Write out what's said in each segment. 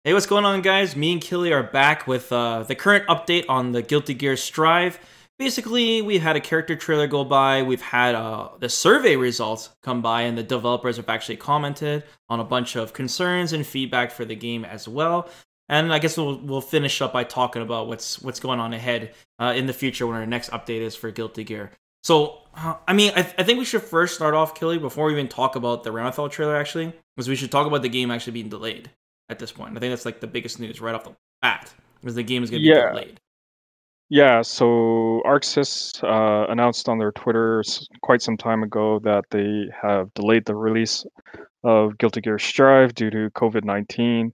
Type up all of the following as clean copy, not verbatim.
Hey, what's going on, guys? Me and Killy are back with the current update on the Guilty Gear Strive. Basically, we had a character trailer go by, we've had the survey results come by, and the developers have actually commented on a bunch of concerns and feedback for the game as well. And I guess we'll finish up by talking about what's going on ahead in the future when our next update is for Guilty Gear. So, I think we should first start off, Killy, before we even talk about the Ramlethal trailer, actually, because we should talk about the game actually being delayed at this point. I think that's like the biggest news right off the bat, because the game is going to be Yeah, delayed. yeah. So ArcSys announced on their Twitter quite some time ago that they have delayed the release of Guilty Gear Strive due to COVID-19.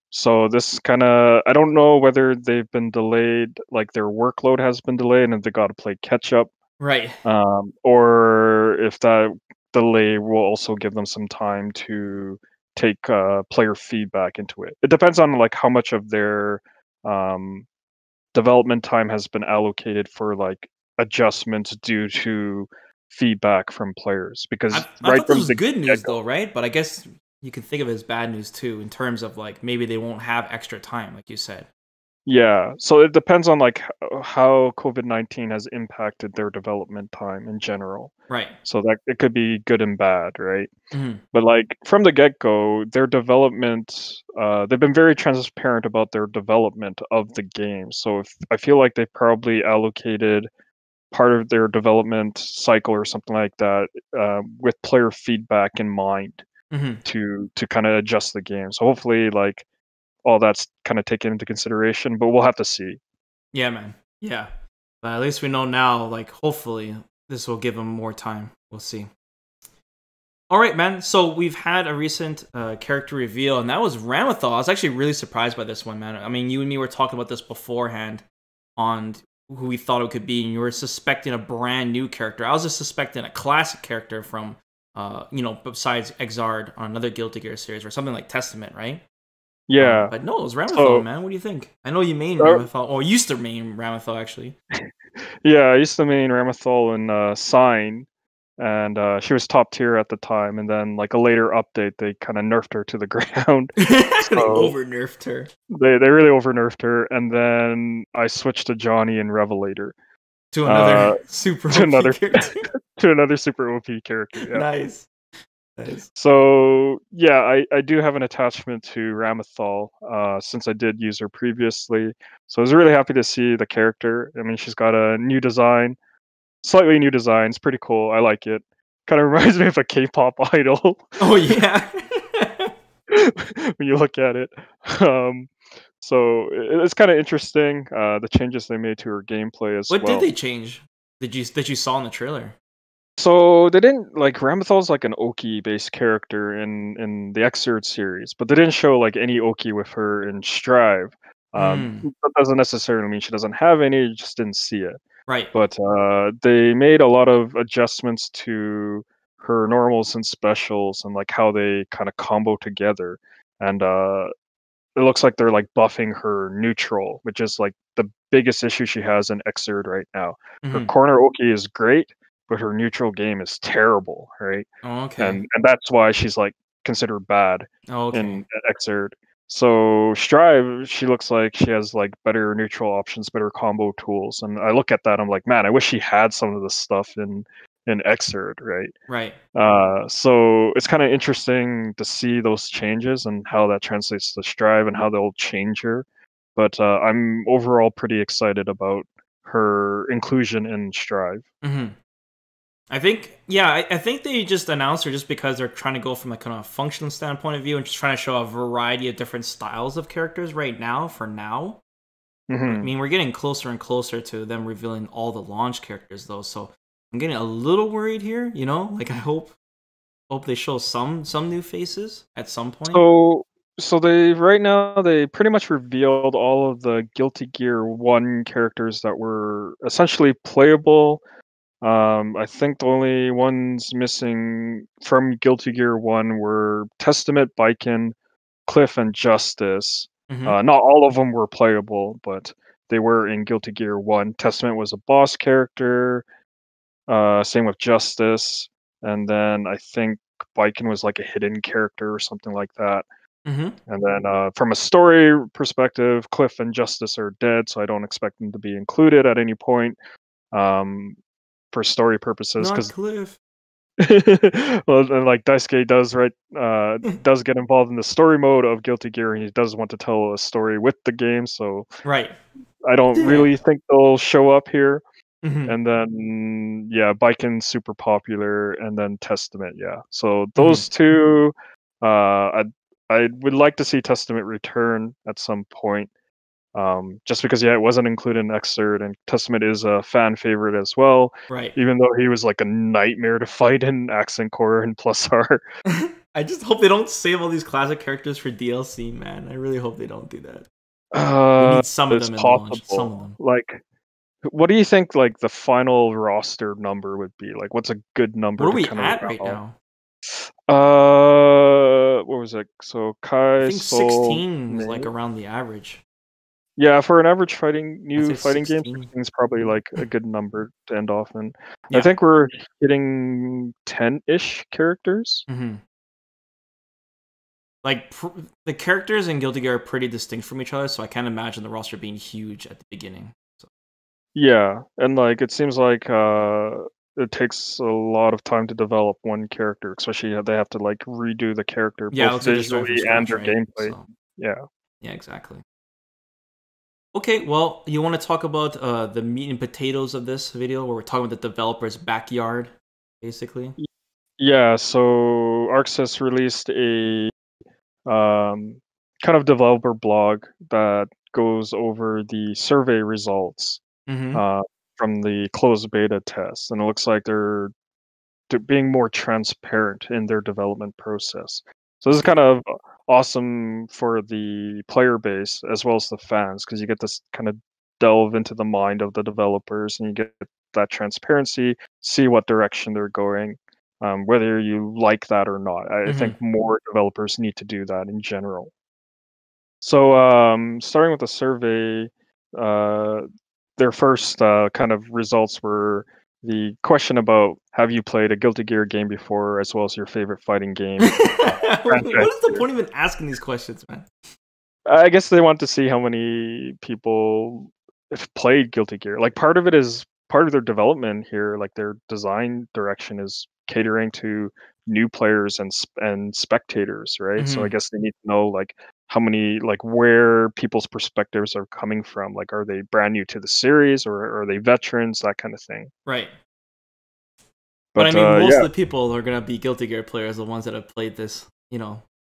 So this kind of, I don't know whether they've been delayed, like their workload has been delayed and they got to play catch up, Right. or if that delay will also give them some time to take player feedback into it. It depends on like how much of their um, development time has been allocated for like adjustments due to feedback from players because I right thought this from was the good news get-go. though, right? But I guess you can think of it as bad news too, in terms of like maybe they won't have extra time, like you said. Yeah, so it depends on like how COVID-19 has impacted their development time in general. Right. So that it could be good and bad, right? Hmm. But like from the get-go, their development, they've been very transparent about their development of the game. So if I feel like they probably allocated part of their development cycle or something like that, with player feedback in mind Hmm. to kind of adjust the game. So hopefully, like all that's kind of taken into consideration, but we'll have to see. Yeah, man. Yeah. But at least we know now. Like, hopefully, this will give them more time. We'll see. All right, man. So we've had a recent character reveal, and that was Ramlethal. I was actually really surprised by this one, man. I mean, you and me were talking about this beforehand on who we thought it could be, and you were suspecting a brand new character. I was just suspecting a classic character from, besides Exard on another Guilty Gear series or something like Testament, right? Yeah. But no, it was Ramlethal, So man. What do you think? I know you main uh, Ramlethal, or used to main Ramlethal, actually. yeah, I used to main Ramlethal in Sign, and she was top tier at the time. And then like a later update, they kind of nerfed her to the ground. They So over nerfed her they really over nerfed her. And then I switched to Johnny and Revelator, to uh, another super to OP another character. to another super OP character. Yeah. Nice. Nice. So yeah, I do have an attachment to Ramlethal, since I did use her previously. So I was really happy to see the character. I mean, she's got a new design, slightly new design. It's pretty cool. I like it. Kind of reminds me of a K-pop idol Oh yeah. when you look at it. Um, so it's kind of interesting, the changes they made to her gameplay as What did well. they change? That you saw in the trailer? So they didn't like Ramthal's like an Oki based character in the Xrd series, but they didn't show like any Oki with her in Strive. Hmm. That doesn't necessarily mean she doesn't have any, you just didn't see it. Right. But they made a lot of adjustments to her normals and specials and like how they kind of combo together. And it looks like they're like buffing her neutral, which is like the biggest issue she has in Xrd right now. Her Hmm. corner Oki is great, but her neutral game is terrible, right? Oh, okay. And that's why she's like considered bad Oh, okay. in Xrd. So Strive, she looks like she has like better neutral options, better combo tools, and I look at that, I'm like, man, I wish she had some of this stuff in Xrd, right? Right. So it's kind of interesting to see those changes and how that translates to Strive and how they'll change her. But I'm overall pretty excited about her inclusion in Strive. Hmm. I think, yeah, I think they just announced her just because they're trying to go from a kind of functional standpoint of view and just trying to show a variety of different styles of characters right now, for now. I Hmm. mean, we're getting closer and closer to them revealing all the launch characters, though, so I'm getting a little worried here, you know? Like, I hope they show some new faces at some point. So so they right now they pretty much revealed all of the Guilty Gear 1 characters that were essentially playable. I think the only ones missing from Guilty Gear 1 were Testament, Biken, Cliff, and Justice. Hmm. Not all of them were playable, but they were in Guilty Gear 1. Testament was a boss character, same with Justice, and then I think Biken was like a hidden character or something like that. Mm-hmm. And then from a story perspective, Cliff and Justice are dead, so I don't expect them to be included at any point um, for story purposes. Not Because Cliff. well, and like Daisuke does get involved in the story mode of Guilty Gear, and he does want to tell a story with the game. So Right. I don't Yeah. really think they'll show up here. Mm-hmm. And then yeah, Baiken's super popular, and then Testament, yeah. So Mm-hmm. those two, I would like to see Testament return at some point. Just because yeah, it wasn't included in Xrd, and Testament is a fan favorite as well. Right. Even though he was like a nightmare to fight in Accent Core and Plus R. I just hope they don't save all these classic characters for DLC, man. I really hope they don't do that. We need some of It's them in launch. Some of possible. them. Like, what do you think like the final roster number would be? Like, what's a good What number are to we kind of at round right off? now? What was it? So I Kai, think Soul, 16 is like May. around the average. Yeah, for an average I'd new say fighting game, 16. 16 is probably like a good number to end off in. I Yeah. think we're hitting 10-ish characters. Mm-hmm. Like the characters in Guilty Gear are pretty distinct from each other, so I can't imagine the roster being huge at the beginning. So. Yeah, and like it seems like it takes a lot of time to develop one character, especially they have to like redo the character Yeah, it both looks like they're starting from visually and scratch, their right? gameplay. So Yeah. yeah, exactly. Okay, well, you want to talk about the meat and potatoes of this video, where we're talking about the developer's backyard, basically? Yeah, so ArcSys released a kind of developer blog that goes over the survey results Mm-hmm. uh, from the closed beta test, and it looks like they're being more transparent in their development process. So this is Okay. kind of awesome for the player base as well as the fans because you get this kind of delve into the mind of the developers and you get that transparency, see what direction they're going, whether you like that or not. I Mm-hmm. think more developers need to do that in general. So, starting with the survey, uh, their first kind of results were the question about have you played a Guilty Gear game before, as well as your favorite fighting game What franchise is the here. point of even asking these questions, man? I guess they want to see how many people have played Guilty Gear. Like part of it is part of their development here, like their design direction is catering to new players and spectators, right? So I Mm-hmm. guess they need to know like how many like where people's perspectives are coming from. Like are they brand new to the series or are they veterans, that kind of thing. Right. But I But mean, most yeah, of the people are gonna be Guilty Gear players, the ones that have played this,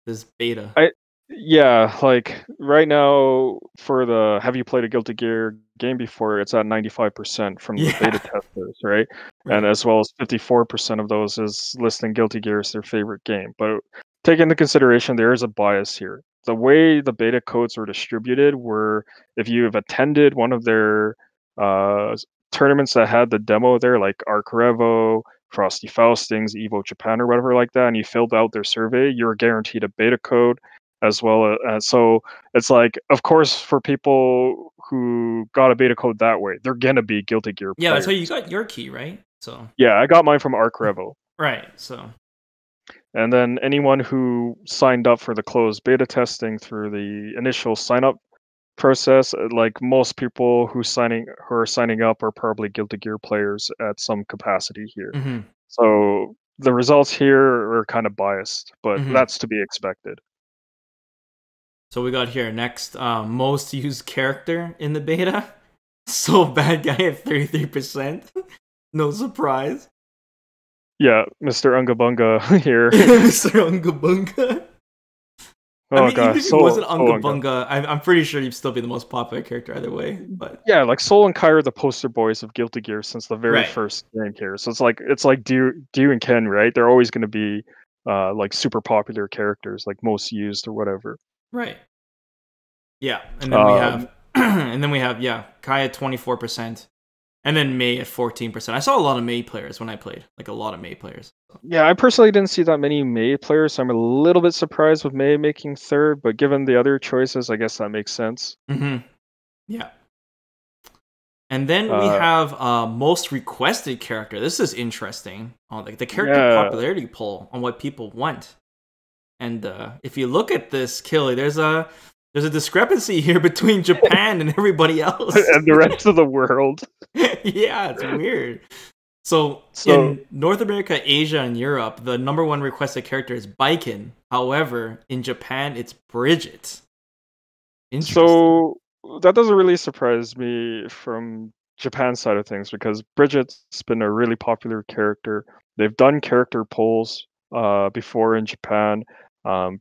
this beta. I yeah, like right now for the have you played a Guilty Gear game before? It's at 95% from the Yeah. beta testers, right? And Right. as well as 54% of those is listing Guilty Gear as their favorite game. But take into consideration there is a bias here. The way the beta codes were distributed were if you have attended one of their tournaments that had the demo there, like Arc Revo, Frosty Faustings, Evo Japan, or whatever like that, and you filled out their survey, you're guaranteed a beta code as well. So it's like, of course, for people who got a beta code that way, they're gonna be Guilty Gear Yeah, that's how you players. got your key, right? So. Yeah, I got mine from Arc Revo. Right. So. And then anyone who signed up for the closed beta testing through the initial sign up process, like most people who are signing up are probably Guilty Gear players at some capacity here. Mm-hmm. So the results here are kind of biased, but Mm-hmm. that's to be expected. So we got here next, most used character in the beta. So bad guy at 33%. No surprise. Yeah, Mr. Ungabunga here. Mr. Unga Bunga. I Oh mean, even gosh, if he wasn't Soul Unga Unga. Bunga, I'm pretty sure he'd still be the most popular character either way. But Yeah, like Soul and Kai are the poster boys of Guilty Gear since the very right, first game here. So it's like Dew and Ken, right? They're always going to be like super popular characters, like most used or whatever. right, yeah. And then we Um, have, and then we have, yeah, Kai at 24%, and then Mei at 14%. I saw a lot of Mei players when I played, like a lot of Mei players. yeah, I personally didn't see that many Mei players, so I'm a little bit surprised with Mei making third. But given the other choices, I guess that makes sense. Mm-hmm. Yeah. And then we Uh, have most requested character. This is interesting. Like the character yeah, popularity poll on what people want. And if you look at this, Killy, there's a discrepancy here between Japan and everybody else. And the rest of the world. Yeah, it's weird. So So in North America, Asia, and Europe, the #1 requested character is Baiken. However, in Japan, it's Bridget. Interesting. so that doesn't really surprise me from Japan's side of things because Bridget's been a really popular character. They've done character polls before in Japan.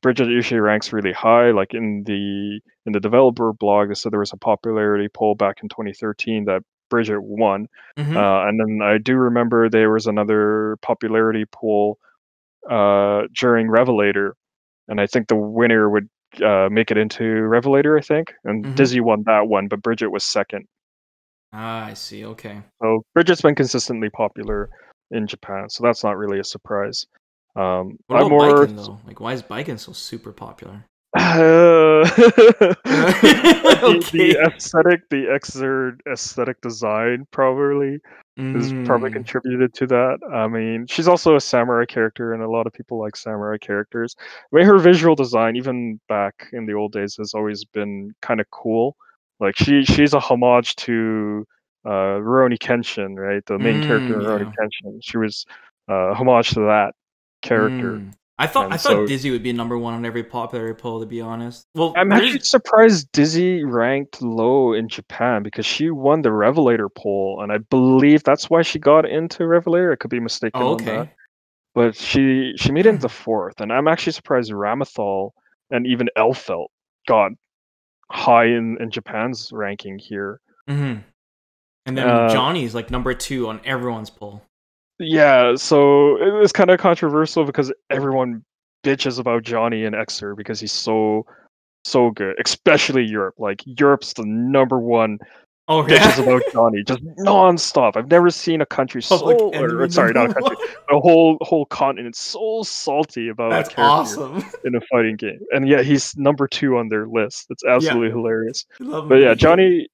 Bridget usually ranks really high. Like in the developer blog, they said there was a popularity poll back in 2013 that Bridget won. Mm-hmm. And then I do remember there was another popularity poll during Revelator, and I think the winner would make it into Revelator, I think, and Mm-hmm. Dizzy won that one, but Bridget was second. Ah, I see. Okay. So Bridget's been consistently popular in Japan, so that's not really a surprise. What I'm about more Baiken though? Like, why is Baiken so super popular? the Okay. aesthetic, the Xrd aesthetic design probably has probably Mm. contributed to that. I mean, she's also a samurai character, and a lot of people like samurai characters. I mean, her visual design, even back in the old days, has always been kind of cool. Like she's a homage to Rurouni Kenshin, right? The main character in Rurouni Yeah. Kenshin. She was a homage to that character, Mm. I and thought so Dizzy would be #1 on every popular poll, to be honest. Well, I'm there's actually surprised Dizzy ranked low in Japan because she won the Revelator poll, and I believe that's why she got into Revelator. I could be mistaken oh, on that, okay. but she made it into fourth, and I'm actually surprised Ramlethal and even Elfelt got high in Japan's ranking here. Mm-hmm. And then Uh, Johnny's like #2 on everyone's poll. yeah, so it was kind of controversial because everyone bitches about Johnny and Xer because he's so good, especially Europe. Like Europe's the #1 Oh bitches yeah. about Johnny, just nonstop. I've never seen a country Public or enemy sorry, not a #1. country, a whole continent so salty about a That's character awesome. in a fighting game, and yet he's #2 on their list. It's Yeah, absolutely hilarious. I love But him to yeah, hate.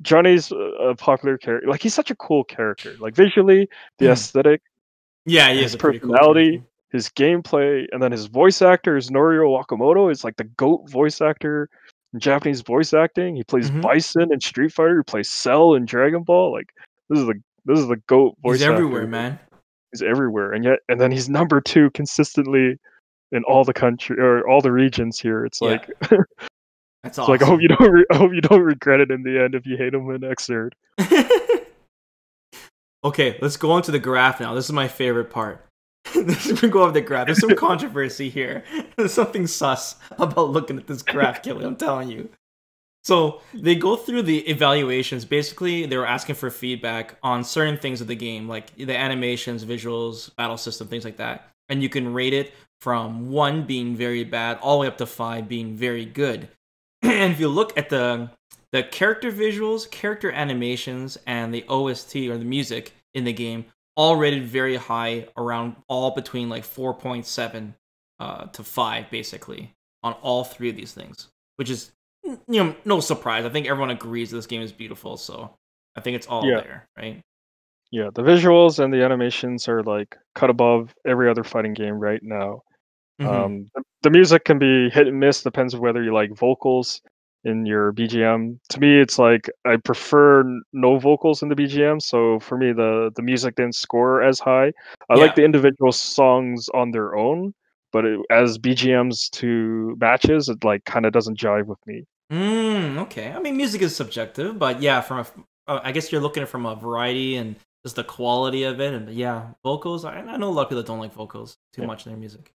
Johnny's a popular character. Like he's such a cool character. Like visually, the Mhm. aesthetic, Yeah, he is his a pretty cool personality, character. his gameplay, and then his voice actor is Norio Wakamoto. Is like the GOAT voice actor in Japanese voice acting. He plays Hmm. Bison in Street Fighter. He plays Cell in Dragon Ball. Like this is the GOAT He's voice everywhere, actor. man. He's everywhere, and then he's #2 consistently in all the country or all the regions here. It's Yeah, like that's it's like I hope awesome. I hope you don't regret it in the end if you hate him in Xrd. Okay, let's go on to the graph now. This is my favorite part. We go over the graph. There's some controversy here. There's something sus about looking at this graph, Kelly. I'm telling you. So they go through the evaluations. Basically, they were asking for feedback on certain things of the game, like the animations, visuals, battle system, things like that. And you can rate it from 1 being very bad all the way up to 5 being very good. And if you look at the character visuals, character animations, and the OST or the music in the game, all rated very high, around all between like 4.7 to 5, basically, on all 3 of these things, which is no surprise. I think everyone agrees this game is beautiful, so I think it's all Yeah. there, right? Yeah, the visuals and the animations are like cut above every other fighting game right now. Mm-hmm. The music can be hit and miss, depends on whether you like vocals in your BGM. To me, it's like I prefer no vocals in the BGM. So for me, the music didn't score as high. I like Yeah. the individual songs on their own, but as BGMs to matches, it like kind of doesn't jive with me. Okay. I mean, music is subjective, but yeah, I guess you're looking at it from a variety and just the quality of it, and yeah, vocals. I know a lot of people that don't like vocals too Yeah. much in their music.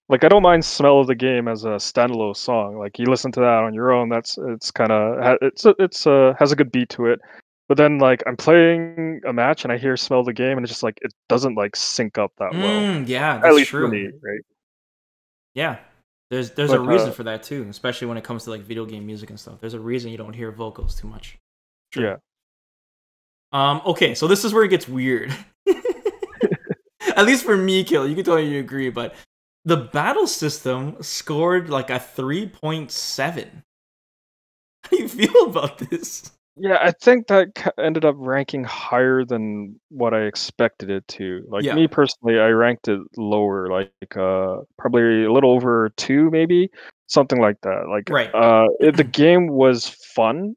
Like I don't mind "Smell of the Game" as a standalone song. Like you listen to that on your own, it's kind of has a good beat to it. But then like I'm playing a match and I hear "Smell of the Game" and it's just like it doesn't like sync up that well. Yeah, At that's least for true. me, right? Yeah, there's a But reason for that too, especially when it comes to like video game music and stuff. There's a reason you don't hear vocals too much. True. yeah, Okay, so this is where it gets weird. At least for me, Kill. You can tell me you agree, but the battle system scored like a 3.7. How do you feel about this? Yeah, I think that ended up ranking higher than what I expected it to. Like Yeah. me personally, I ranked it lower, like probably a little over 2 maybe, something like that. Like Right. the game was fun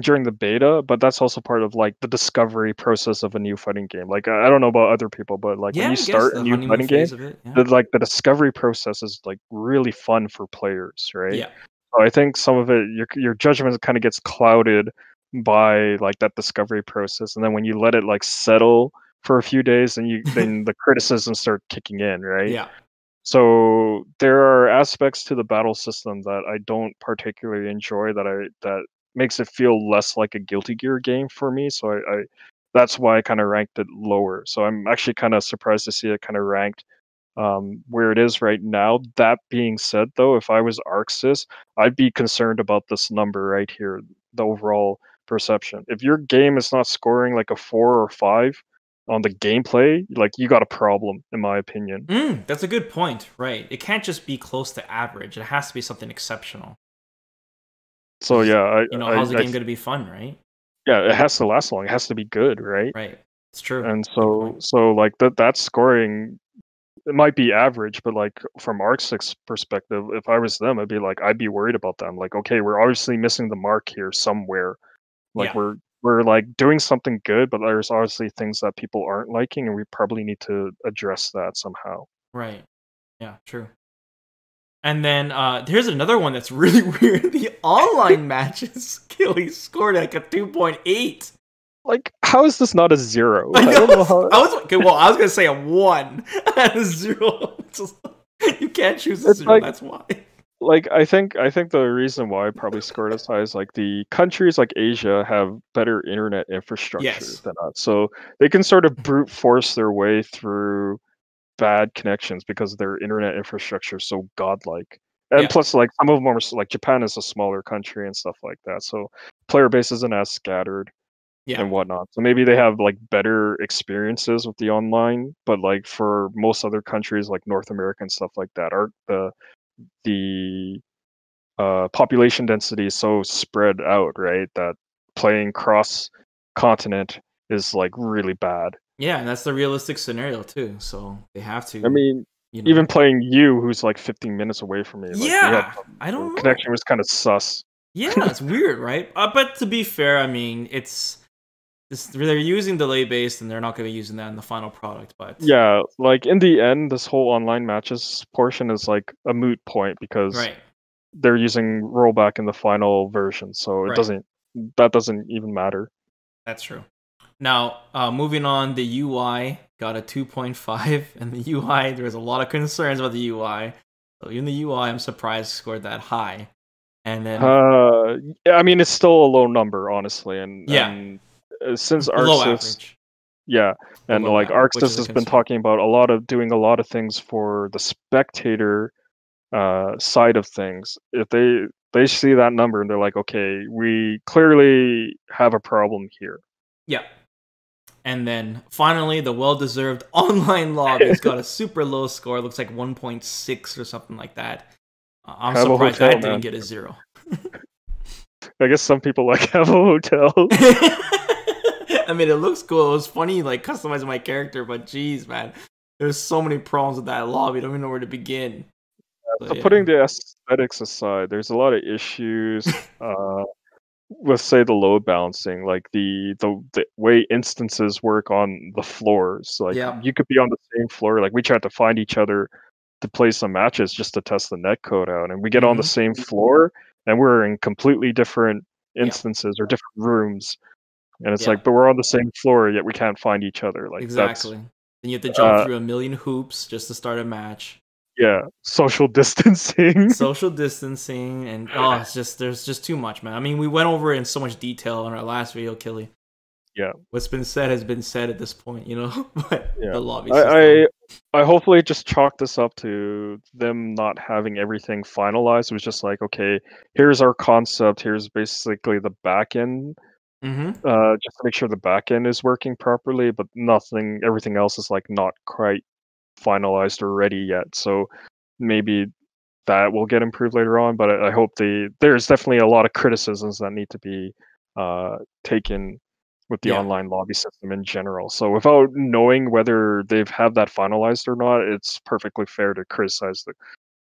during the beta, but that's also part of like the discovery process of a new fighting game. Like I don't know about other people, but like when Yeah, you I guess start a the new honeymoon fighting game, phase of it. Yeah. the discovery process is like really fun for players, right? Yeah. So I think some of it, your judgment kind of gets clouded by like that discovery process, and then when you let it like settle for a few days, then the criticisms start kicking in, right? Yeah. So there are aspects to the battle system that I don't particularly enjoy that makes it feel less like a Guilty Gear game for me. So I that's why I kind of ranked it lower. So I'm actually kind of surprised to see it kind of ranked where it is right now. That being said, though, if I was ArcSys, I'd be concerned about this number right here, the overall perception. If your game is not scoring like a 4 or 5 on the gameplay, like you got a problem, in my opinion. That's a good point. Right. It can't just be close to average. It has to be something exceptional. So 'Cause, yeah, how's the game going to be fun, right? yeah, it has to last long. It has to be good, right? Right. It's true. And Good point. so like that scoring, it might be average, but like from ArcSix perspective, if I was them, I'd be worried about them. Like, okay, we're obviously missing the mark here somewhere. Like Yeah. we're like doing something good, but there's obviously things that people aren't liking, and we probably need to address that somehow. Right. Yeah, true. And then here's another one that's really weird. The online matches, Killy scored like a 2.8. Like, how is this not a 0? I I don't know know. how. I was okay. Well, I was gonna say a 1 and a 0. You can't choose a It's 0. like That's why. I think the reason why I probably scored as high is like the countries like Asia have better internet infrastructure Yes. than us, so they can sort of brute force their way through bad connections because their internet infrastructure is so godlike. And Yeah. plus, like some of them are like Japan is a smaller country and stuff like that, so player base isn't as scattered Yeah. and whatnot. So maybe they have like better experiences with the online, but like for most other countries like North America and stuff like that, are the population density is so spread out, right? That playing cross continent is like really bad. Yeah, and that's the realistic scenario too. So they have I to, mean, you know. even playing you, who's like 15 minutes away from me, like we had Yeah. I the don't know. connection was kind of sus. Yeah, it's weird, right? But to be fair, I mean, they're using delay based, and they're not going to be using that in the final product. But Yeah, like in the end, this whole online matches portion is like a moot point because right, they're using rollback in the final version, so right, that doesn't even matter. that's true. Now, moving on, the UI got a 2.5, and the UI, there's a lot of concerns about the UI. So even the UI, I'm surprised scored that high. And then, Yeah, I mean, it's still a low number, honestly, yeah, since below ArcSys, average, yeah, and below like average, which ArcSys is a has been concern. talking about doing a lot of things for the spectator side of things. If they see that number and they're like, okay, we clearly have a problem here. Yeah. And then finally, the well-deserved online lobbies got a super low score. It looks like 1.6 or something like that. I'm Have a surprised hotel, that didn't man. get a 0. I guess some people like have a hotel. I mean, it looks cool. It was funny, like customizing my character, but geez, man, there's so many problems with that lobby. I don't even know where to begin. So So yeah, putting the aesthetics aside, there's a lot of issues. With say the load balancing, like the way instances work on the floors. Like yeah, you could be on the same floor. Like we tried to find each other to play some matches just to test the netcode out, and we get on the mm-hmm. same floor, and we're in completely different Yeah, instances or different rooms, and it's yeah, like, but we're on the same floor, yet we can't find each other. Like that's exactly. Then you have to jump uh through a million hoops just to start a match. yeah, social distancing. Social distancing, and oh, there's just too much, man. I mean, we went over it in so much detail in our last video, Killy. Yeah. What's been said has been said at this point, you know. But Yeah. the lobby I system, I I hopefully just chalk this up to them not having everything finalized. It was just like, okay, here's our concept, here's basically the back end, mm-hmm. just to make sure the back end is working properly, but everything else is like not quite finalized or ready yet. So maybe that will get improved later on, but I hope there's definitely a lot of criticisms that need to be taken with the Yeah. online lobby system in general. So without knowing whether they've had that finalized or not, it's perfectly fair to criticize the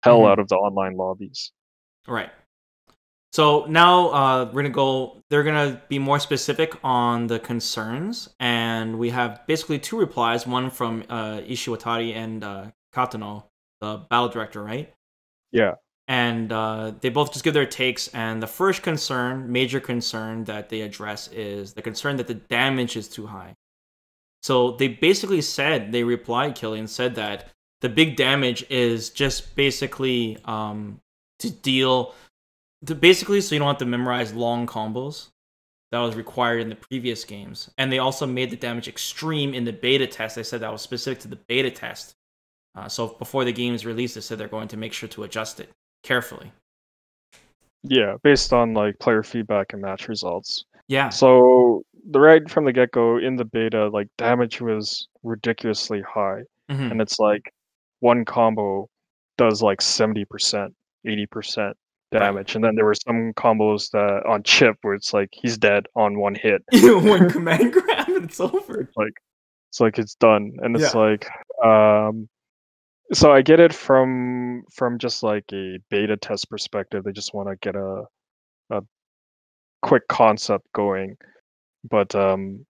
hell Hmm. out of the online lobbies. Right. So now we're gonna go. They're gonna be more specific on the concerns, and we have basically two replies. One from Ishiwatari and Katano, the battle director, right? Yeah. And they both just give their takes. And the first concern, major concern that they address, is the concern that the damage is too high. So they basically said, they replied, Killian said that the big damage is just basically to deal basically so you don't have to memorize long combos that was required in the previous games. And they also made the damage extreme in the beta test. They said that was specific to the beta test. So before the game is released, they said they're going to make sure to adjust it carefully. Yeah, based on like player feedback and match results. Yeah. So the right from the get-go in the beta, like damage was ridiculously high. Hmm. And it's like one combo does like 70%, 80% Right. damage. And then there were some combos that on chip where it's like he's dead on one hit. One command grab and it's over. It's done. And it's Yeah. like so I get it from just like a beta test perspective. They just want to get a quick concept going. But I'm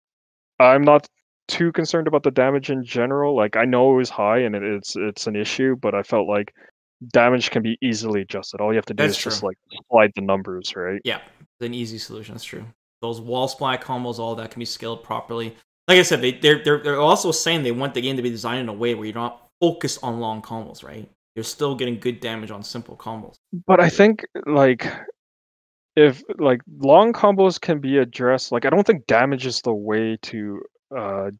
not too concerned about the damage in general. Like I know it was high and it's an issue, but I felt like damage can be easily adjusted. All you have to do That's is true. just like slide the numbers, right? Yeah. It's an easy solution. That's true. Those wall splat combos, all that can be scaled properly. Like I said, they're also saying they want the game to be designed in a way where you're not focused on long combos, right? You're still getting good damage on simple combos. But I think like if like long combos can be addressed, like I don't think damage is the way to uh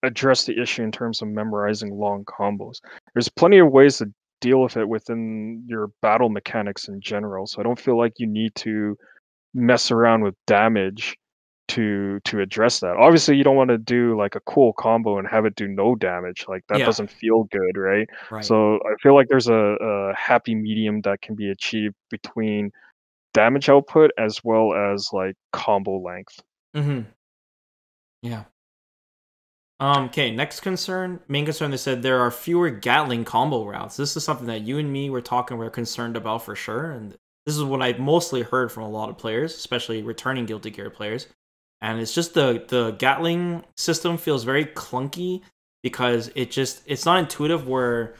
address the issue in terms of memorizing long combos. There's plenty of ways to deal with it within your battle mechanics in general. So I don't feel like you need to mess around with damage to address that. Obviously, you don't want to do like a cool combo and have it do no damage. Like that Yeah. doesn't feel good, right? Right. So I feel like there's a happy medium that can be achieved between damage output as well as like combo length. Mm-hmm. Yeah. Okay, next concern, main concern, they said there are fewer Gatling combo routes. This is something that you and me were talking, we're concerned about for sure. And this is what I mostly heard from a lot of players, especially returning Guilty Gear players. And it's just the Gatling system feels very clunky because it's not intuitive where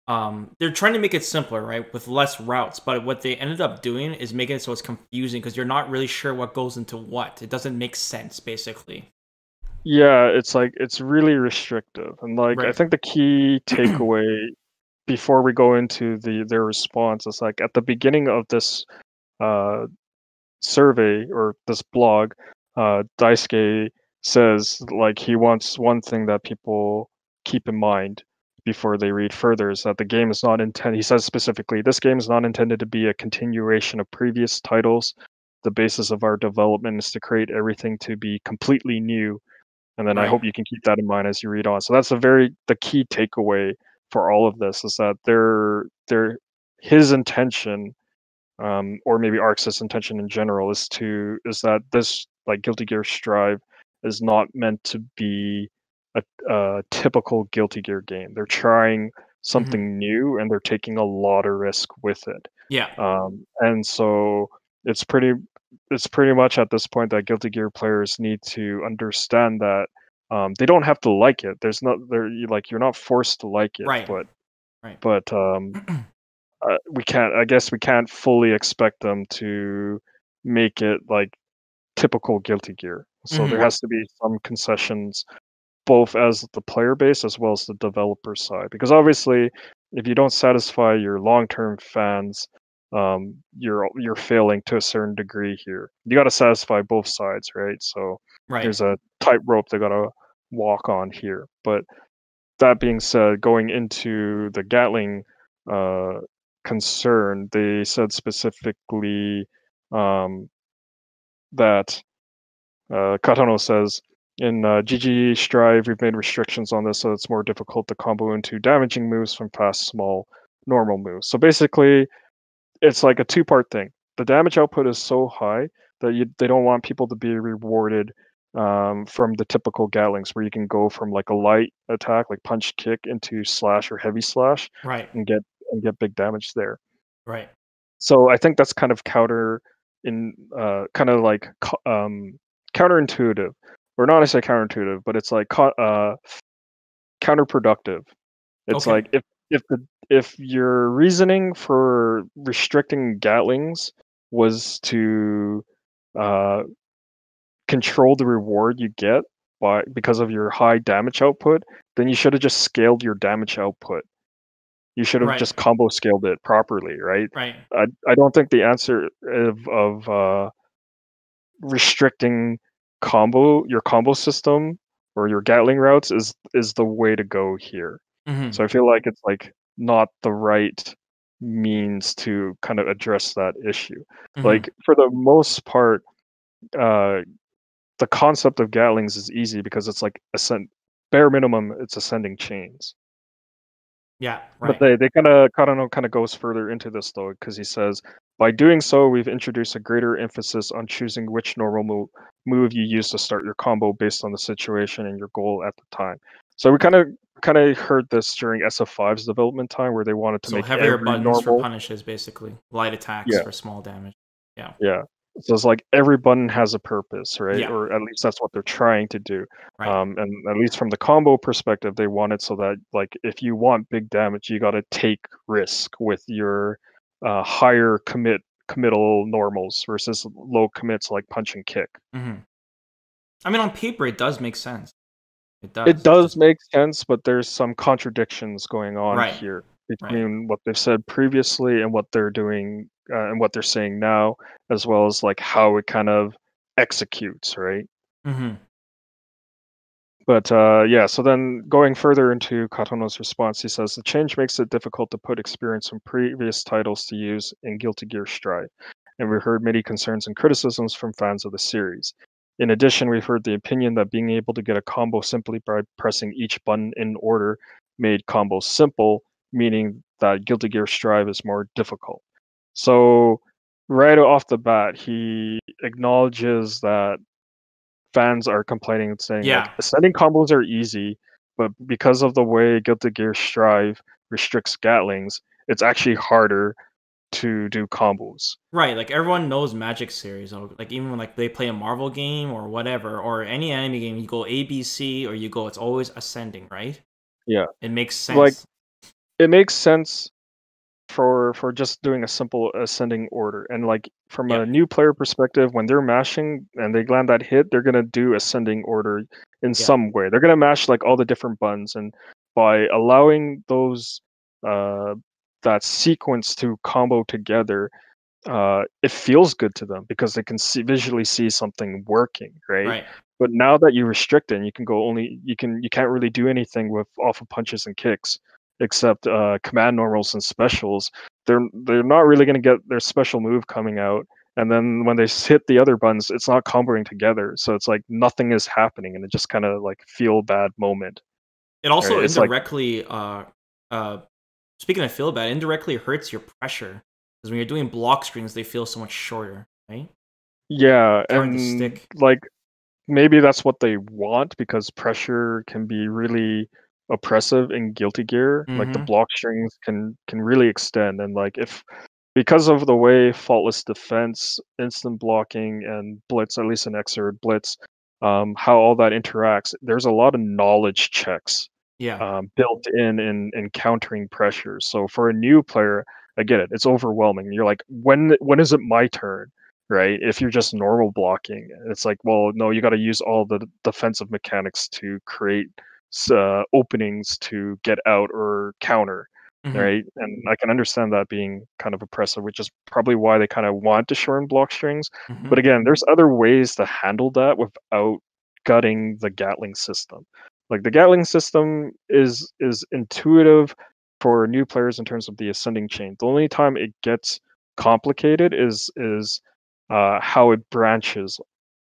they're trying to make it simpler, right? With less routes. But what they ended up doing is making it so it's confusing because you're not really sure what goes into what. It doesn't make sense, basically. Yeah, it's like it's really restrictive. And like I Right. think the key takeaway before we go into their response is like at the beginning of this uh survey or this blog, Daisuke says like he wants one thing that people keep in mind before they read further is that the game is not intended. He says specifically, this game is not intended to be a continuation of previous titles. The basis of our development is to create everything to be completely new. And then I Right. hope you can keep that in mind as you read on. So that's the key takeaway for all of this is that his intention or maybe Arx's intention in general is that this like Guilty Gear Strive is not meant to be a typical Guilty Gear game. They're trying Hmm. something new and they're taking a lot of risk with it. Yeah. And so it's pretty it's pretty much at this point that Guilty Gear players need to understand that they don't have to like it. There's not there you like you're not forced to like it, Right. but Right. but we can't I guess we can't fully expect them to make it like typical Guilty Gear. So there Hmm. has to be some concessions both as the player base as well as the developer side. Because obviously if you don't satisfy your long-term fans, you're failing to a certain degree here. You got to satisfy both sides, right? So Right. there's a tightrope they got to walk on here. But that being said, going into the Gatling uh, concern, they said specifically that Katano says in GG Strive, we've made restrictions on this so it's more difficult to combo into damaging moves from fast, small, normal moves. So basically, it's like a two-part thing. The damage output is so high that they don't want people to be rewarded from the typical Gatlings, where you can go from like a light attack, like punch kick, into slash or heavy slash, Right. and get big damage there. Right. So I think that's kind of kind of like counterintuitive, or not necessarily counterintuitive, but it's like counterproductive. It's Okay. like if your reasoning for restricting Gatlings was to uh, control the reward you get because of your high damage output, then you should have just scaled your damage output. You should have Right. just combo scaled it properly, right? Right. I don't think the answer of restricting your combo system or your Gatling routes is the way to go here. Hmm. So I feel like it's like not the right means to kind of address that issue. Hmm. Like for the most part, uh, the concept of Gatlings is easy because it's like bare minimum, it's ascending chains. Yeah. But Right. they kind of goes further into this though, because he says, by doing so, we've introduced a greater emphasis on choosing which normal move you use to start your combo based on the situation and your goal at the time. So we kind of heard this during SF5's development time, where they wanted to So make heavier every buttons for normal. punishes, basically. Light attacks Yeah, for small damage. Yeah. yeah. So it's like every button has a purpose, right? Yeah. Or at least that's what they're trying to do. Right. And at least from the combo perspective, they want it so that like if you want big damage, you got to take risk with your higher committal normals versus low commits like punch and kick. Hmm. I mean, on paper, it does make sense. It It does. It's does just make sense, but there's some contradictions going on right. here Right. between what they've said previously and what they're doing and what they're saying now, as well as like how it kind of executes, right? Hmm. But yeah, so then going further into Katono's response, he says the change makes it difficult to put experience from previous titles to use in Guilty Gear Strive, and we heard many concerns and criticisms from fans of the series. In addition, we've heard the opinion that being able to get a combo simply by pressing each button in order made combos simple, meaning that Guilty Gear Strive is more difficult. So right off the bat, he acknowledges that fans are complaining and saying like Yeah. ascending combos are easy, but because of the way Guilty Gear Strive restricts Gatlings, it's actually harder to do combos. Right. Like everyone knows Magic series. Like even when like they play a Marvel game or whatever, or any anime game, you go ABC or you go. It's always ascending, right? Yeah, It makes like sense. it makes sense for just doing a simple ascending order. And like from Yep. a new player perspective, when they're mashing and they land that hit, they're gonna do ascending order in Yep. some way. They're gonna mash like all the different buttons, and by allowing those uh that sequence to combo together, it feels good to them because they can visually see something working, right? Right. But now that you restrict it, and you can go only you can't really do anything with off of punches and kicks except command normals and specials. They're not really going to get their special move coming out, and then when they hit the other buttons, it's not comboing together. So it's like nothing is happening, and it just kind of like feel bad moment, It right? also It's like indirectly, uh, speaking of feel bad, indirectly hurts your pressure because when you're doing block strings, they feel so much shorter, right? yeah, It's hard to and stick. like maybe that's what they want because pressure can be really oppressive in Guilty Gear. Like the Mm-hmm. block strings can really extend, and like if because of the way faultless defense, instant blocking, and blitz, at least in Xrd blitz, how all that interacts, there's a lot of knowledge checks Yeah. built in countering pressure. So for a new player, I get it. It's overwhelming. You're like, when is it my turn? Right? If you're just normal blocking, it's like, well, no, you got to use all the defensive mechanics to create openings to get out or counter. Mm-hmm. Right? And I can understand that being kind of oppressive, which is probably why they kind of want to shorten block strings. Mm-hmm. But again, there's other ways to handle that without gutting the Gatling system. Like the Gatling system is intuitive for new players in terms of the ascending chain. The only time it gets complicated is how it branches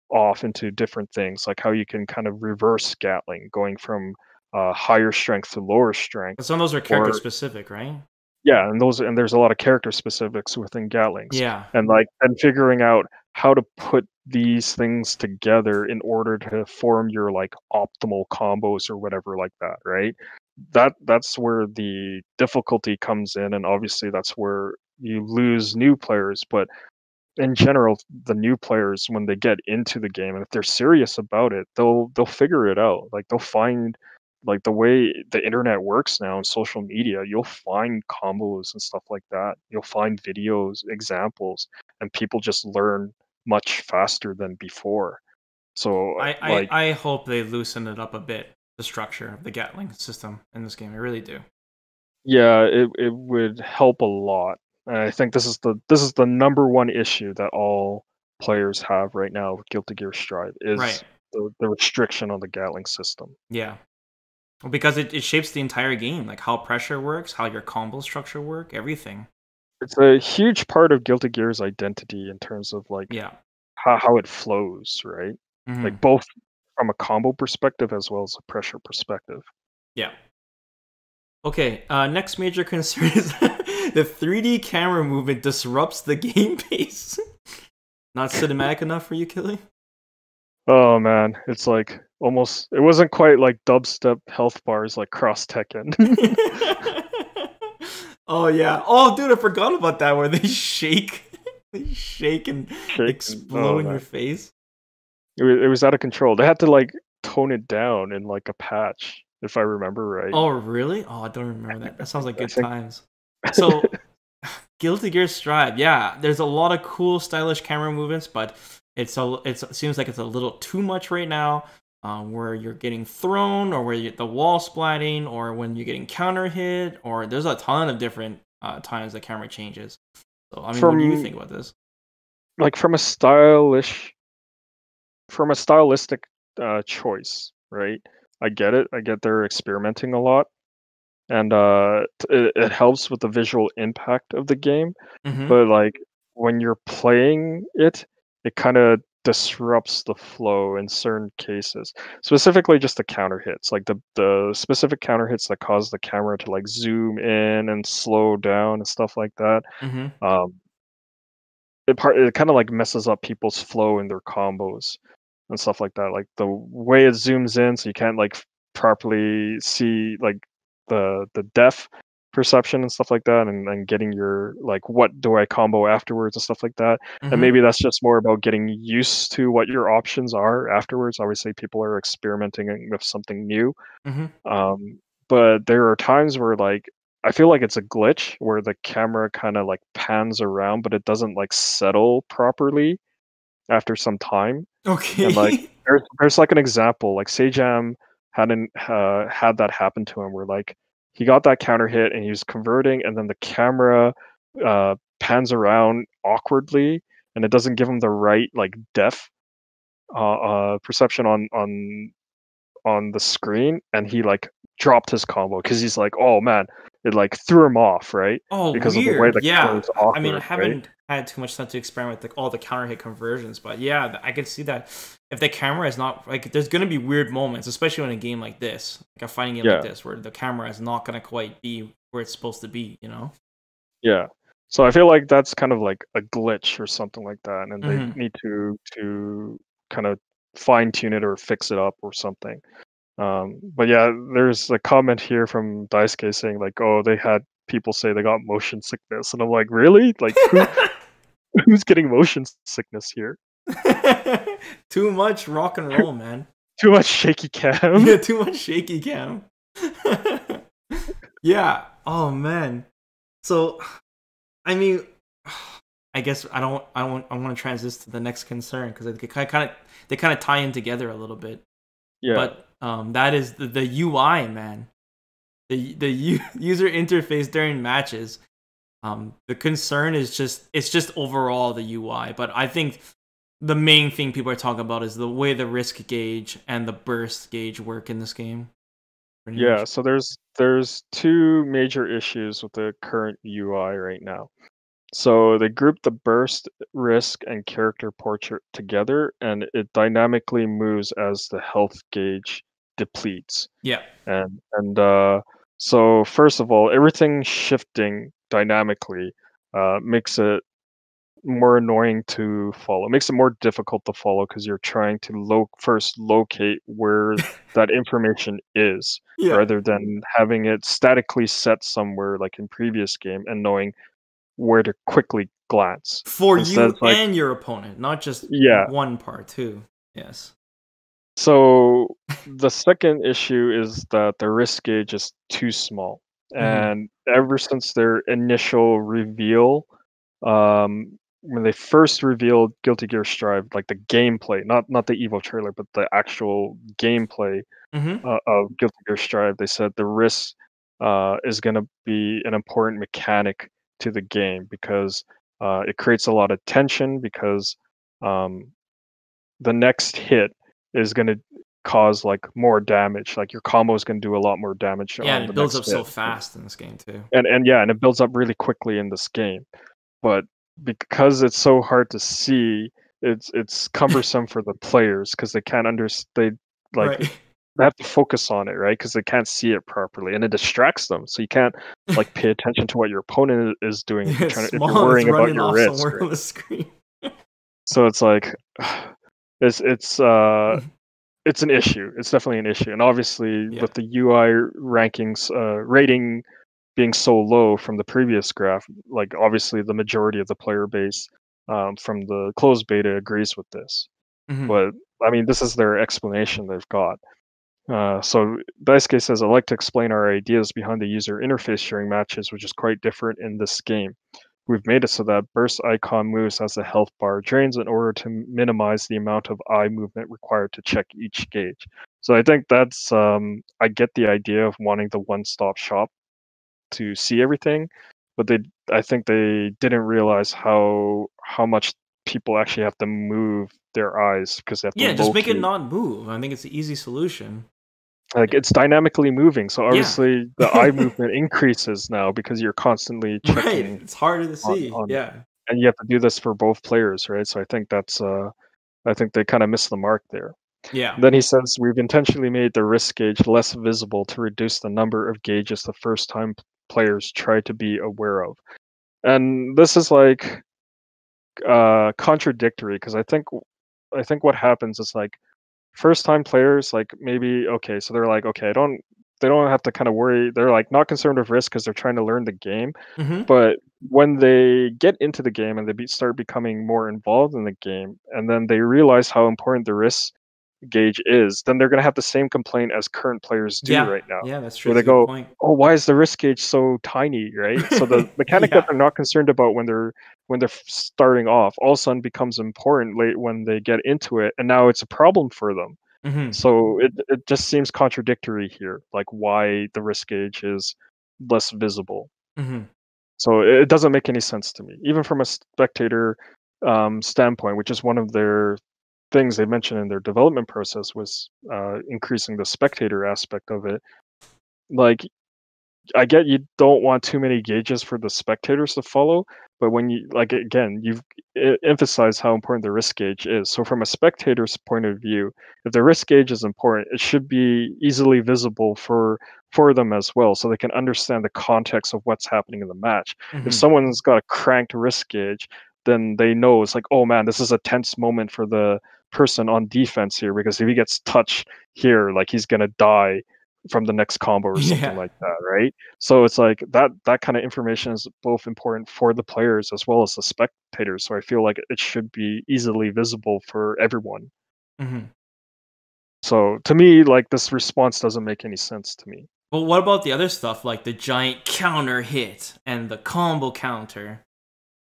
off into different things, like how you can kind of reverse Gatling, going from higher strength to lower strength, But some of those are character or specific, right? yeah, and there's a lot of character specifics within Gatlings, Yeah. and like and figuring out how to put these things together in order to form your like optimal combos or whatever like that, right? That's where the difficulty comes in, and obviously that's where you lose new players. But in general, the new players, when they get into the game, and if they're serious about it, they'll figure it out. Like they'll find, like the way the internet works now and social media, you'll find combos and stuff like that. You'll find videos, examples, and people just learn much faster than before. So like, I hope they loosen it up a bit, the structure of the Gatling system in this game. I really do. yeah, it would help a lot. And I think this is the number one issue that all players have right now with Guilty Gear Strive Right. is the restriction on the Gatling system. Yeah. Well, because it shapes the entire game, like how pressure works, how your combo structure work, everything. It's a huge part of Guilty Gear's identity in terms of like Yeah. how it flows, right? Hmm. Like both from a combo perspective as well as a pressure perspective. Yeah. Okay, next major concern is the 3D camera movement disrupts the game pace. Not cinematic enough for you, Killy? Oh man, it's like almost it wasn't quite like dubstep health bars like Cross Tekken. Oh yeah. Oh dude, I forgot about that where they shake. They shake and Shaken. explode Oh in your man. face. It was out of control. They had to like tone it down in like a patch, if I remember right. Oh really? Oh, I don't remember that. That sounds like I good think times. So Guilty Gear Strive, yeah, there's a lot of cool, stylish camera movements, but it seems like it's a little too much right now. Where you're getting thrown, or where the wall splatting, or when you're getting counter hit, or there's a ton of different times the camera changes. So, I mean, what do you from think about this? like from a stylistic choice, right? I get it. I get they're experimenting a lot, and it helps with the visual impact of the game. Mm-hmm. But like when you're playing it, it kind of disrupts the flow in certain cases. Specifically, just the counter hits, like the specific counter hits that cause the camera to like zoom in and slow down and stuff like that. Mm-hmm. Um, it kind of like messes up people's flow in their combos and stuff like that. Like the way it zooms in, so you can't like properly see like the depth perception and stuff like that, and getting your like what do I combo afterwards and stuff like that. And Mm-hmm. maybe that's just more about getting used to what your options are afterwards. Obviously, people are experimenting with something new. Mm-hmm. Um, but there are times where like I feel like it's a glitch where the camera kind of like pans around, but it doesn't like settle properly after some time. And like Okay. there's like an example, like Sejam had that happen to him where like he got that counter hit and he was converting, and then the camera pans around awkwardly, and it doesn't give him the right like depth perception on the screen, and he like dropped his combo because he's like, oh man, it like threw him off, right? Oh, Because of the way weird. the camera Yeah. is I mean, I awkward, right? haven't had too much time to experiment with like, all the counter hit conversions, but yeah, I can see that if the camera is not like, there's gonna be weird moments, especially in a game like this, like a fighting game like Yeah, this, where the camera is not gonna quite be where it's supposed to be. yeah. So I feel like that's kind of like a glitch or something like that, and they Hmm. need to kind of fine tune it or fix it up or something. But yeah, there's a comment here from Daisuke saying like, oh, they had people say they got motion sickness, and I'm like, really? Like who's getting motion sickness here? Too much rock and roll, man. Too much shaky cam. Yeah, too much shaky cam. Yeah. Oh man. So, I mean, I guess I don't. I want to transition to the next concern because they kind of tie in together a little bit. Yeah, But that is the UI, man. The user interface during matches. The concern is just overall the UI. But I think the main thing people are talking about is the way the risk gauge and the burst gauge work in this game. Pretty yeah. much. So there's two major issues with the current UI right now. So they group the burst, risk, and character portrait together, and it dynamically moves as the health gauge depletes. Yeah. And so first of all, everything shifting dynamically makes it more annoying to follow. It makes it more difficult to follow because you're trying to first locate where that information is, Yeah. rather than having it statically set somewhere like in previous game and knowing where to quickly glance. For Instead, you it's like, and your opponent, not just yeah. one part too. Yes. So the second issue is that the risk gauge is too small. Hmm. And ever since their initial reveal, when they first revealed Guilty Gear Strive, like the gameplay, not the Evo trailer, but the actual gameplay Hmm. of Guilty Gear Strive, they said the risk is going to be an important mechanic to the game because it creates a lot of tension because um, the next hit is going to cause like more damage. Like your combo is going to do a lot more damage Yeah, and on it the builds next up so hit. fast in this game too. And yeah, and it builds up really quickly in this game. But because it's so hard to see, it's cumbersome for the players because they can't understand. Like Right. they have to focus on it, right? Because they can't see it properly, and it distracts them. So you can't like pay attention to what your opponent is doing if It's if you're small and it's worrying about running your off risk, somewhere right? on the screen. So it's like it's an issue. It's definitely an issue, and obviously Yeah. with the UI rankings rating being so low from the previous graph, like obviously the majority of the player base from the closed beta agrees with this. Hmm. But I mean, this is their explanation they've got. So Daisuke says, "I like to explain our ideas behind the user interface sharing matches, which is quite different in this game. We've made it so that burst icon moves as the health bar drains in order to minimize the amount of eye movement required to check each gauge." So I think that's I get the idea of wanting the one-stop shop to see everything, but I think they didn't realize how much people actually have to move their eyes because they have to Yeah, just make it locate. not move. I think it's the easy solution. Like it's dynamically moving, so Yeah. obviously the eye movement increases now because you're constantly Right. checking It's harder to see. on Yeah. and you have to do this for both players, right? So I think I think they kind of missed the mark there. Yeah. Then he says, "We've intentionally made the risk gauge less visible to reduce the number of gauges the first time players try to be aware of." And this is like contradictory because I think what happens is like first time players like maybe okay, so they're like okay, they don't have to kind of worry. They're like not concerned with risk because they're trying to learn the game. Hmm. But when they get into the game and they start becoming more involved in the game, and then they realize how important the risk gauge is, then they're going to have the same complaint as current players do Yeah. right now, Yeah, that's true. where That's they a good go, point. "Oh, why is the risk gauge so tiny?" Right? So the mechanic that Yeah. they're not concerned about when they're starting off, all of a sudden becomes important late when they get into it, and now it's a problem for them. Hmm. So it just seems contradictory here, like why the risk gauge is less visible. Hmm. So it doesn't make any sense to me, even from a spectator standpoint, which is one of their things they mentioned in their development process was increasing the spectator aspect of it. Like I get you don't want too many gauges for the spectators to follow, but when you like again, you've emphasized how important the risk gauge is. So from a spectator's point of view, if the risk gauge is important, it should be easily visible for them as well, so they can understand the context of what's happening in the match. If Hmm. someone's got a cranked risk gauge, then they know it's like, oh man, this is a tense moment for the person on defense here because if he gets touched here, like he's gonna die from the next combo or something Yeah. like that, right? So it's like that kind of information is both important for the players as well as the spectators. So I feel like it should be easily visible for everyone. Hmm. So to me, like this response doesn't make any sense to me. But what about the other stuff like the giant counter hit and the combo counter?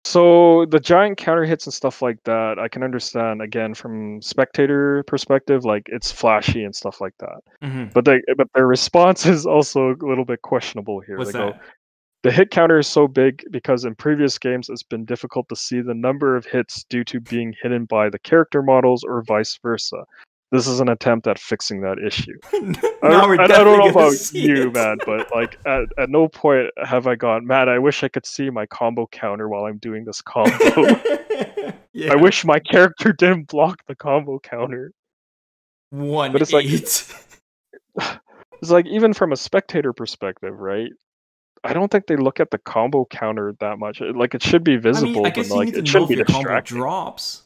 So the giant counter hits and stuff like that, I can understand again from spectator perspective, like it's flashy and stuff like that. Hmm. But their response is also a little bit questionable here. What's They go, that? "The hit counter is so big because in previous games it's been difficult to see the number of hits due to being hidden by the character models or vice versa. This is an attempt at fixing that issue." Now we're I don't definitely know gonna about see you, it. man, but like at no point have I gone, "Man, I wish I could see my combo counter while I'm doing this combo." I Yeah. wish my character didn't block the combo counter. One But it's like eight. it's like even from a spectator perspective, right? I don't think they look at the combo counter that much. Like, it should be I mean, I visible, but, guess you like, need to it know shouldn't if be your combo distracting. drops.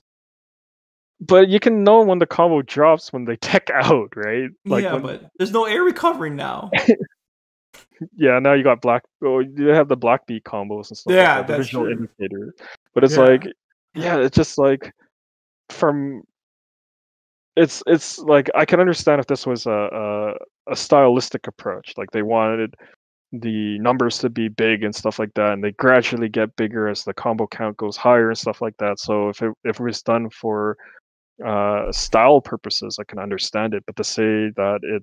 But you can know when the combo drops when they tech out, right? Like, Yeah, when but there's no air recovery now. yeah, now you got you have the black beat combos and stuff like Yeah, that, the that's visual true. indicator. But it's like, Yeah. yeah, it's just like from it's like I can understand if this was a stylistic approach. Like they wanted the numbers to be big and stuff like that, and they gradually get bigger as the combo count goes higher and stuff like that. So if it was done for style purposes, I can understand it. But to say that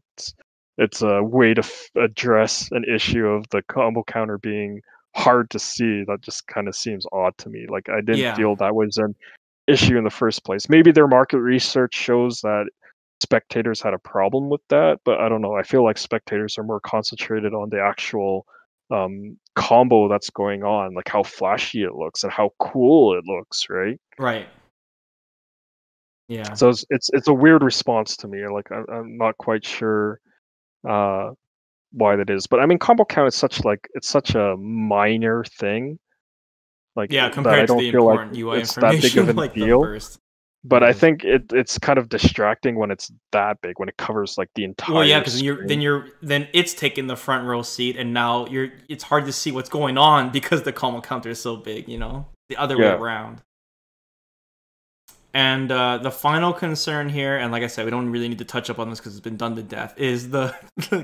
it's a way to address an issue of the combo counter being hard to see, that just kind of seems odd to me. Like I didn't Yeah. feel that was an issue in the first place. Maybe their market research shows that spectators had a problem with that, but I don't know. I feel like spectators are more concentrated on the actual combo that's going on, like how flashy it looks and how cool it looks, right? Right. Yeah. So it's a weird response to me. Like I'm not quite sure uh, why that is, but I mean, combo count is it's such a minor thing, like Yeah, that I compared to don't the feel like important UI it's that big of information a like the deal. burst. But It I is. think it's kind of distracting when it's that big, when it covers like the Well, yeah, entire because screen. then it's taking the front row seat, and now it's hard to see what's going on because the combo counter is so big. The other way Yeah, around. And the final concern here, and like I said, we don't really need to touch up on this because it's been done to death, is the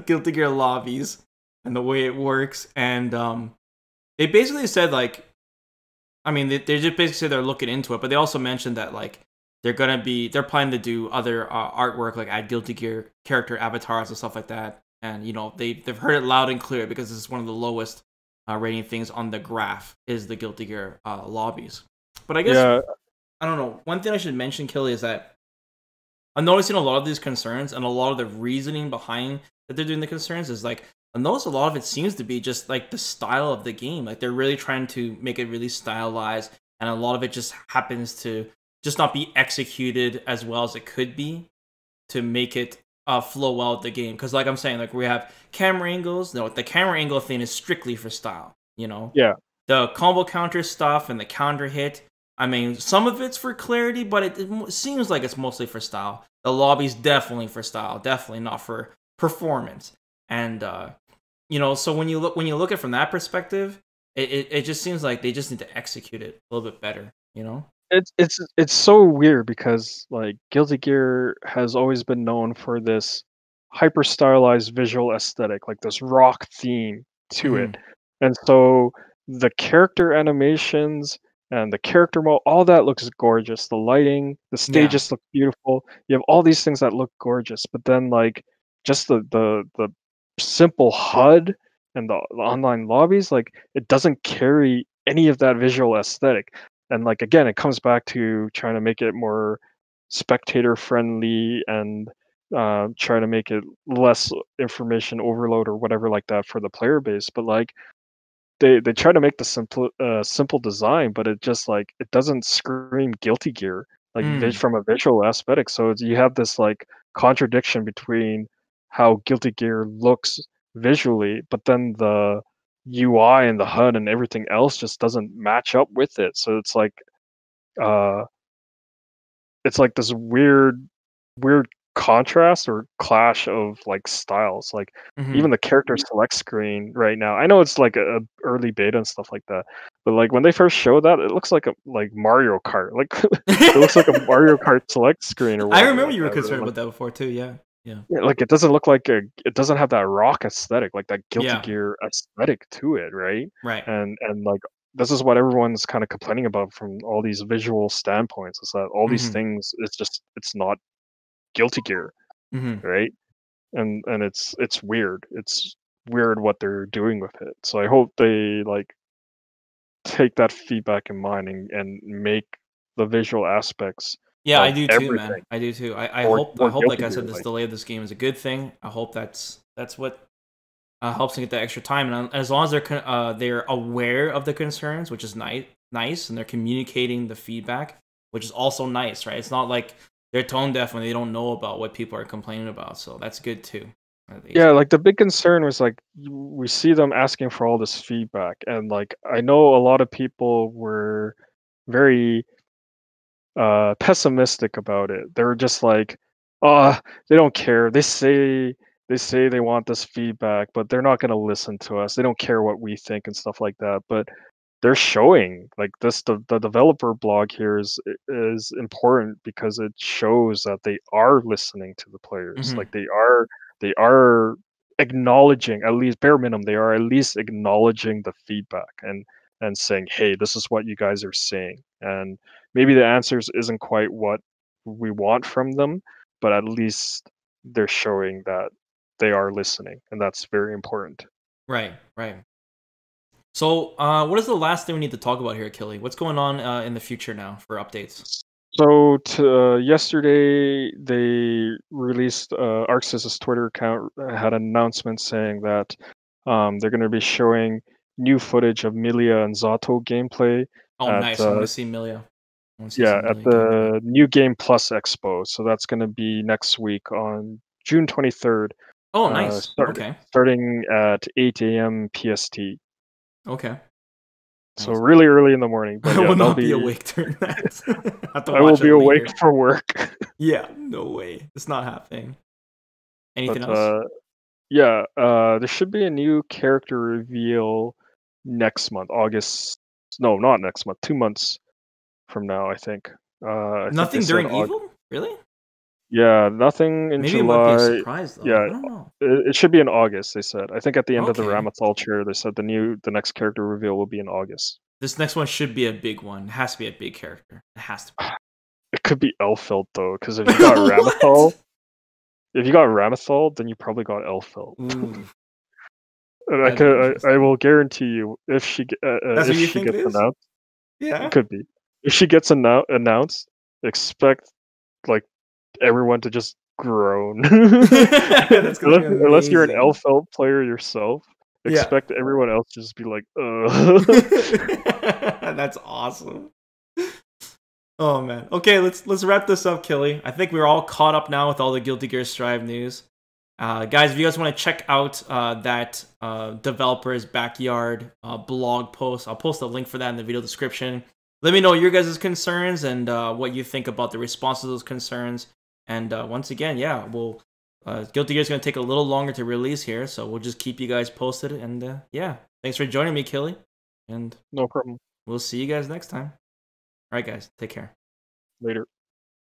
Guilty Gear lobbies and the way it works. And they basically said like, I mean, they just basically said they're looking into it, but they also mentioned that like they're planning to do other artwork, like add Guilty Gear character avatars and stuff like that. And they've heard it loud and clear because this is one of the lowest rating things on the graph is the Guilty Gear lobbies. But I guess yeah, I don't know. One thing I should mention, Kelly, is that I'm noticing a lot of these concerns and a lot of the reasoning behind that they're doing the concerns is like I notice a lot of it seems to be just like the style of the game. Like they're really trying to make it really stylized, and a lot of it just happens to just not be executed as well as it could be to make it flow well with the game. Because like I'm saying, like we have camera angles. No, the camera angle thing is strictly for style. yeah. The combo counter stuff and the counter hit. I mean, some of it's for clarity, but it seems like it's mostly for style. The lobby's definitely for style, definitely not for performance. And so when you look at it from that perspective, it just seems like they just need to execute it a little bit better. It's so weird because like Guilty Gear has always been known for this hyper stylized visual aesthetic, like this rock theme to Hmm. it. And so the character animations and the character mode, all that looks gorgeous. The lighting, the Yeah, stages look beautiful. You have all these things that look gorgeous, but then like just the simple HUD and the online lobbies, like it doesn't carry any of that visual aesthetic. And like again, it comes back to trying to make it more spectator friendly and try to make it less information overload or whatever like that for the player base. But like they try to make the simple design, but it just like it doesn't scream Guilty Gear like mm, from a visual aesthetic. So you have this like contradiction between how Guilty Gear looks visually, but then the UI and the HUD and everything else just doesn't match up with it. So uh it's like this weird contrast or clash of like styles. Like hmm. even the character select screen right now. I know it's like a early beta and stuff like that, but like when they first showed that, it looks like a like Mario Kart. Like it looks like a Mario Kart select screen or I whatever remember like you were that. Where, concerned like, about that before too. Yeah, yeah, yeah, like it doesn't look like it doesn't have that rock aesthetic, like that Guilty yeah. Gear aesthetic to it, right? Right. And like this is what everyone's kind of complaining about from all these visual standpoints is that all these Hmm. things it's not Guilty Gear, Hmm. right? And it's weird. It's weird what they're doing with it. So I hope they like take that feedback in mind and make the visual aspects Yeah, I of do too, man. everything I do too. I more hope I more hope like Guilty I Gear said, this like. delay of this game is a good thing. I hope that's what helps them get that extra time. And as long as they're aware of the concerns, which is nice, and they're communicating the feedback, which is also nice, right? It's not like they're tone deaf when they don't know about what people are complaining about. So that's good too. Yeah, like the big concern was like we see them asking for all this feedback, and like I know a lot of people were very pessimistic about it. They were just like, "Oh, they don't care. They say they want this feedback, but they're not going to listen to us. They don't care what we think and stuff like that." But they're showing like this the developer blog here is important because it shows that they are listening to the players. Hmm. Like they are acknowledging, at least bare minimum, they are at least acknowledging the feedback and saying, "Hey, this is what you guys are saying." And maybe the answers isn't quite what we want from them, but at least they're showing that they are listening, and that's very important. Right, right. So, what is the last thing we need to talk about here, Killy? What's going on in the future now for updates? So yesterday they released ArcSys's Twitter account had an announcement saying that they're going to be showing new footage of Milia and Zato gameplay Oh, at nice. I want to see Milia. I want to see yeah, some at Milia gameplay. the New Game Plus Expo. So that's going to be next week on June 23rd, Oh, nice. Okay. starting at 8 a.m. PST. Okay. So Nice. really early in the morning. But I yeah, will that'll not be be. awake during that. I have to I will watch it be awake later. for work. Yeah, no way. It's not happening. Anything But else? yeah, there should be a new character reveal next month, August. No, not next month. 2 months from now, I think. I think they Nothing said during August. Evil? Really? Yeah, nothing in Maybe it might be a July. surprise though. Yeah, I don't know. it should be in August. They said. I think at the end of the Okay. Ramlethal chair, they said the next character reveal will be in August. This next one should be a big one. It has to be a big character. It has to be. It could be Elfeld though, because What? If you got Ramlethal, then you probably got Elfeld. Ooh, And that'd be I interesting. will guarantee you, That's if what you she think it gets is? announced, it Yeah. could be. If she gets announced, expect like everyone to just groan. That's gonna be Unless you're an amazing. Elfeld player yourself, Yeah. expect everyone else to just be like, ugh. That's awesome. Oh man. Okay, let's wrap this up, Killy. I think we're all caught up now with all the Guilty Gear Strive news. Guys, if you guys want to check out that developer's backyard blog post, I'll post a link for that in the video description. Let me know your guys' concerns and what you think about the response to those concerns. And once again, yeah, Guilty Gear is going to take a little longer to release here, so we'll just keep you guys posted. And yeah, thanks for joining me, Killy. And No problem. we'll see you guys next time. All right, guys, take care. Later.